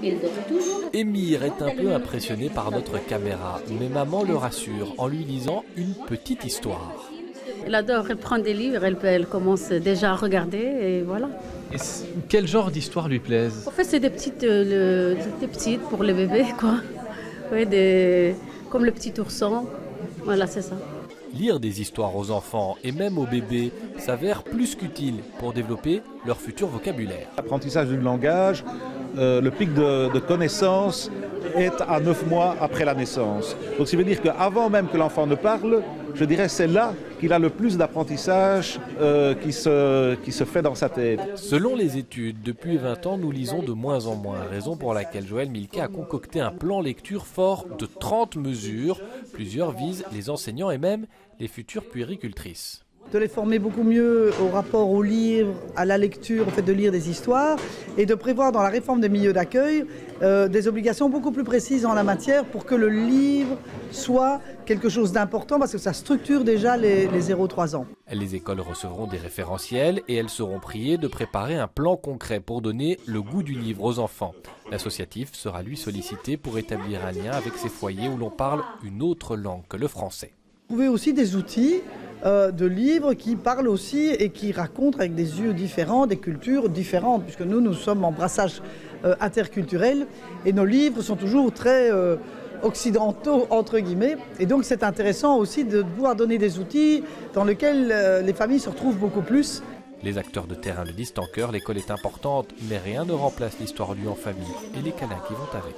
Il dort toujours. Émir est un peu impressionné par notre caméra, mais maman le rassure en lui lisant une petite histoire. Elle adore, elle prend des livres, elle commence déjà à regarder et voilà. Et quel genre d'histoire lui plaise? En fait, c'est des petites pour les bébés, quoi. Oui, comme le petit ourson. Voilà, c'est ça. Lire des histoires aux enfants et même aux bébés s'avère plus qu'utile pour développer leur futur vocabulaire. L'apprentissage du langage, le pic de connaissances est à 9 mois après la naissance. Donc ça veut dire qu'avant même que l'enfant ne parle, je dirais c'est là qu'il a le plus d'apprentissage qui se fait dans sa tête. Selon les études, depuis 20 ans, nous lisons de moins en moins, raison pour laquelle Joël Milquet a concocté un plan lecture fort de 30 mesures. Plusieurs visent les enseignants et même les futures puéricultrices. De les former beaucoup mieux au rapport au livre, à la lecture, au fait de lire des histoires et de prévoir dans la réforme des milieux d'accueil des obligations beaucoup plus précises en la matière pour que le livre soit quelque chose d'important parce que ça structure déjà les 0-3 ans. Les écoles recevront des référentiels et elles seront priées de préparer un plan concret pour donner le goût du livre aux enfants. L'associatif sera lui sollicité pour établir un lien avec ces foyers où l'on parle une autre langue que le français. Vous trouvez aussi des outils de livres qui parlent aussi et qui racontent avec des yeux différents, des cultures différentes, puisque nous sommes en brassage interculturel et nos livres sont toujours très occidentaux, entre guillemets. Et donc c'est intéressant aussi de pouvoir donner des outils dans lesquels les familles se retrouvent beaucoup plus. Les acteurs de terrain le disent en chœur, l'école est importante, mais rien ne remplace l'histoire lue en famille et les câlins qui vont avec.